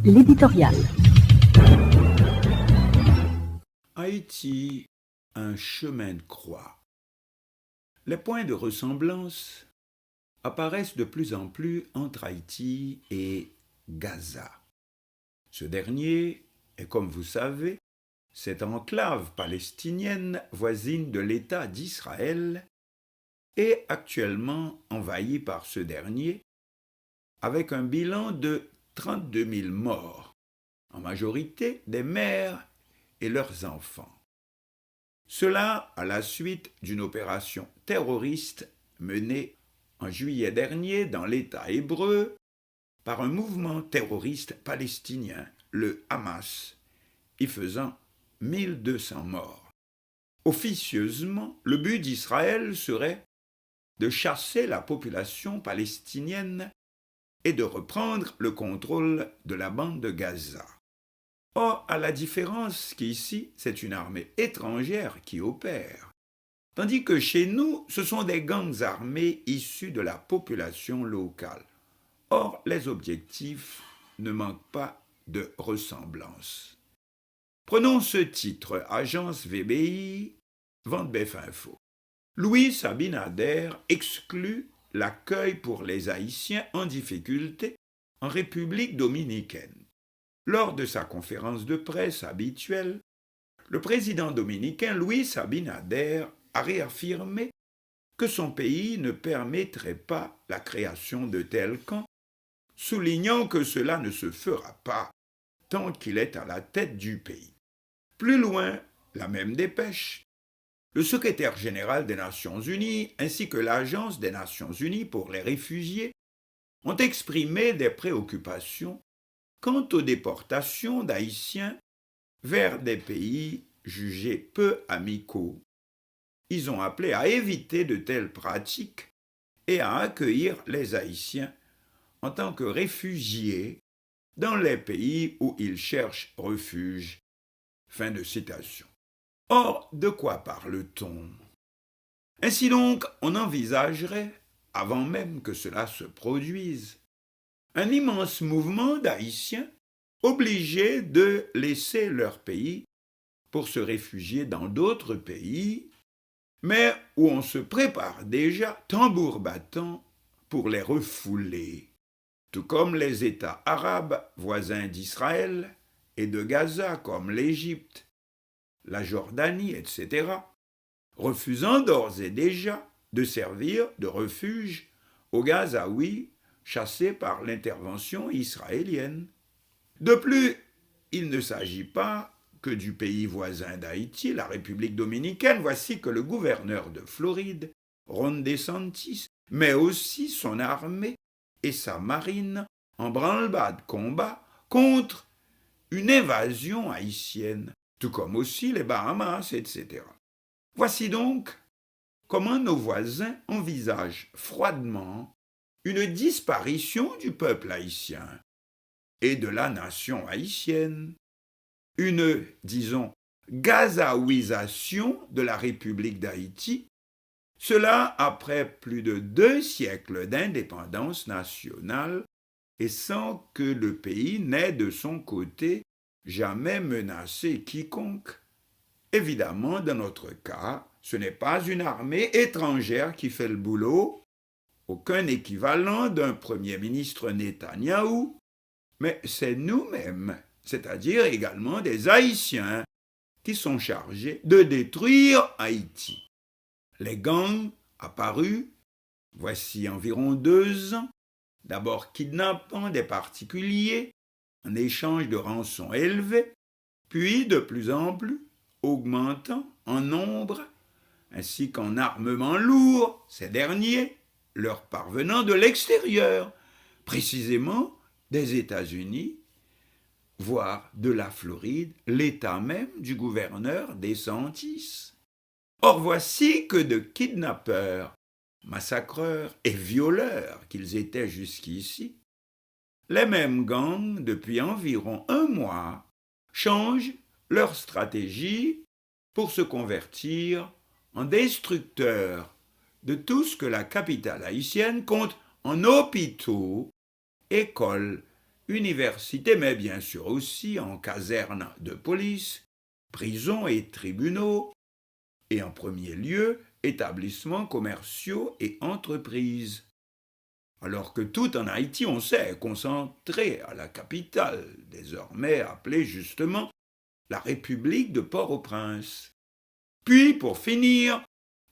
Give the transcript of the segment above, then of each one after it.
L'éditorial. Haïti, un chemin de croix. Les points de ressemblance apparaissent de plus en plus entre Haïti et Gaza. Ce dernier est, comme vous savez, cette enclave palestinienne voisine de l'État d'Israël est actuellement envahie par ce dernier avec un bilan de 32 000 morts, en majorité des mères et leurs enfants. Cela à la suite d'une opération terroriste menée en juillet dernier dans l'État hébreu par un mouvement terroriste palestinien, le Hamas, y faisant 1200 morts. Officieusement, le but d'Israël serait de chasser la population palestinienne et de reprendre le contrôle de la bande de Gaza. Or, à la différence qu'ici, c'est une armée étrangère qui opère, tandis que chez nous, ce sont des gangs armés issus de la population locale. Or, les objectifs ne manquent pas de ressemblance. Prenons ce titre, Agence VBI, Ventebef Info. Louis Abinader exclut l'accueil pour les Haïtiens en difficulté en République dominicaine. Lors de sa conférence de presse habituelle, le président dominicain Louis Abinader a réaffirmé que son pays ne permettrait pas la création de tels camps, soulignant que cela ne se fera pas tant qu'il est à la tête du pays. Plus loin, la même dépêche, le secrétaire général des Nations Unies ainsi que l'Agence des Nations Unies pour les réfugiés ont exprimé des préoccupations quant aux déportations d'Haïtiens vers des pays jugés peu amicaux. Ils ont appelé à éviter de telles pratiques et à accueillir les Haïtiens en tant que réfugiés dans les pays où ils cherchent refuge. Fin de citation. Or, de quoi parle-t-on? Ainsi donc, on envisagerait, avant même que cela se produise, un immense mouvement d'Haïtiens obligés de laisser leur pays pour se réfugier dans d'autres pays, mais où on se prépare déjà, tambour battant, pour les refouler, tout comme les États arabes voisins d'Israël et de Gaza comme l'Égypte, la Jordanie, etc., refusant d'ores et déjà de servir de refuge aux Gazaouis chassés par l'intervention israélienne. De plus, il ne s'agit pas que du pays voisin d'Haïti, la République dominicaine. Voici que le gouverneur de Floride, Ron DeSantis, met aussi son armée et sa marine en branle-bas de combat contre une invasion haïtienne, tout comme aussi les Bahamas, etc. Voici donc comment nos voisins envisagent froidement une disparition du peuple haïtien et de la nation haïtienne, une, disons, gazaouisation de la République d'Haïti, cela après plus de 2 siècles d'indépendance nationale et sans que le pays n'ait de son côté jamais menacé quiconque. Évidemment, dans notre cas, ce n'est pas une armée étrangère qui fait le boulot, aucun équivalent d'un premier ministre Netanyahou, mais c'est nous-mêmes, c'est-à-dire également des Haïtiens, qui sont chargés de détruire Haïti. Les gangs apparus, voici environ 2 ans, d'abord kidnappant des particuliers en échange de rançons élevées, puis de plus en plus augmentant en nombre ainsi qu'en armement lourd ces derniers, leur parvenant de l'extérieur, précisément des États-Unis, voire de la Floride, l'état même du gouverneur DeSantis. Or voici que de kidnappeurs, massacreurs et violeurs qu'ils étaient jusqu'ici, les mêmes gangs, depuis environ 1 mois, changent leur stratégie pour se convertir en destructeurs de tout ce que la capitale haïtienne compte en hôpitaux, écoles universités, mais bien sûr aussi en casernes de police, prisons et tribunaux, et en premier lieu, établissements commerciaux et entreprises. Alors que tout en Haïti, on sait, est concentré à la capitale, désormais appelée justement la République de Port-au-Prince. Puis, pour finir,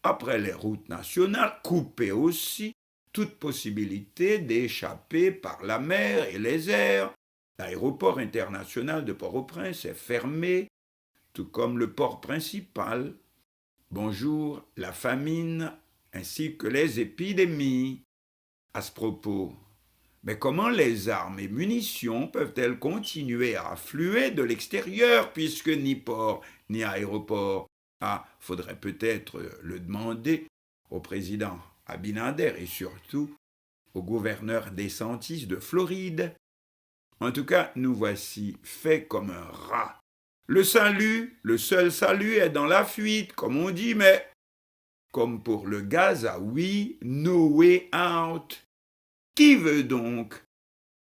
après les routes nationales, couper aussi toute possibilité d'échapper par la mer et les airs. L'aéroport international de Port-au-Prince est fermé, tout comme le port principal. Bonjour, la famine ainsi que les épidémies. À ce propos, mais comment les armes et munitions peuvent-elles continuer à affluer de l'extérieur puisque ni port ni aéroport? Ah, faudrait peut-être le demander au président Abinader et surtout au gouverneur DeSantis de Floride. En tout cas, nous voici faits comme un rat. Le seul salut est dans la fuite, comme on dit, mais comme pour le Gaza, oui, no way out. Qui veut donc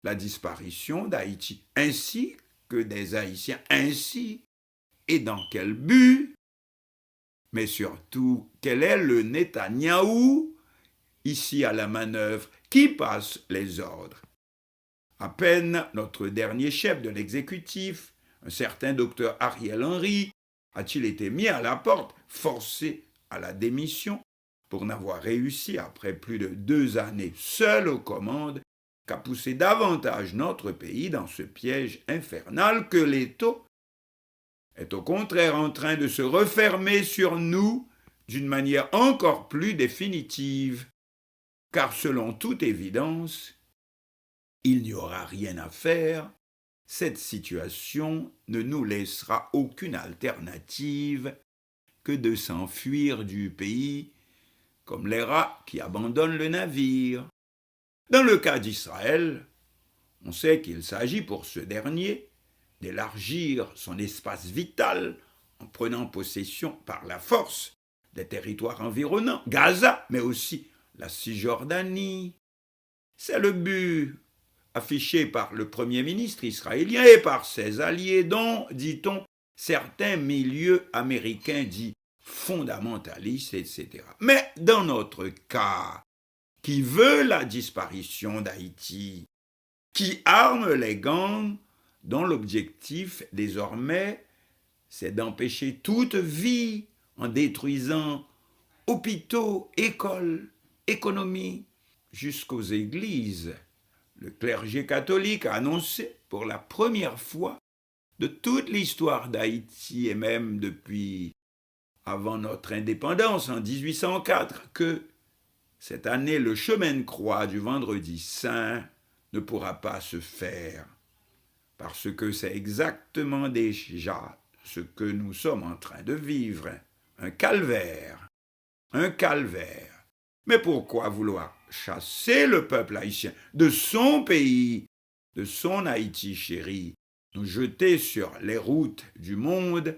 la disparition d'Haïti ainsi que des Haïtiens ainsi et dans quel but? Mais surtout, quel est le Netanyahou ici à la manœuvre qui passe les ordres? À peine notre dernier chef de l'exécutif, un certain docteur Ariel Henry, a-t-il été mis à la porte, forcé à la démission, pour n'avoir réussi, après plus de 2 années seul aux commandes, qu'à pousser davantage notre pays dans ce piège infernal que l'étau est au contraire en train de se refermer sur nous d'une manière encore plus définitive. Car selon toute évidence, il n'y aura rien à faire, cette situation ne nous laissera aucune alternative que de s'enfuir du pays comme les rats qui abandonnent le navire. Dans le cas d'Israël, on sait qu'il s'agit pour ce dernier d'élargir son espace vital en prenant possession par la force des territoires environnants, Gaza, mais aussi la Cisjordanie. C'est le but affiché par le Premier ministre israélien et par ses alliés dont, dit-on, certains milieux américains dits fondamentalistes, etc. Mais dans notre cas, qui veut la disparition d'Haïti, qui arme les gangs dont l'objectif désormais c'est d'empêcher toute vie en détruisant hôpitaux, écoles, économies, jusqu'aux églises. Le clergé catholique a annoncé pour la première fois de toute l'histoire d'Haïti et même depuis avant notre indépendance en 1804 que cette année le chemin de croix du vendredi saint ne pourra pas se faire parce que c'est exactement déjà ce que nous sommes en train de vivre, un calvaire. Un calvaire. Mais pourquoi vouloir chasser le peuple haïtien de son pays, de son Haïti chéri, nous jeter sur les routes du monde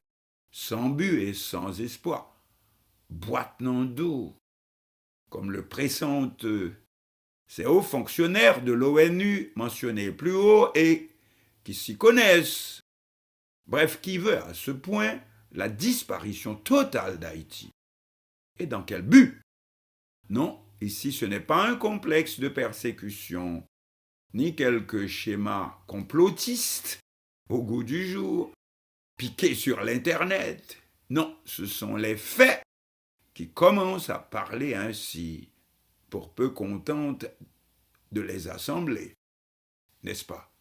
sans but et sans espoir, boitant d'eau, comme le pressentent ces hauts fonctionnaires de l'ONU mentionnés plus haut et qui s'y connaissent. Bref, qui veut à ce point la disparition totale d'Haïti. Et dans quel but? Non, ici ce n'est pas un complexe de persécution, ni quelque schéma complotiste au goût du jour, piqué sur l'Internet. Non, ce sont les faits qui commencent à parler ainsi, pour peu contentes de les assembler, n'est-ce pas?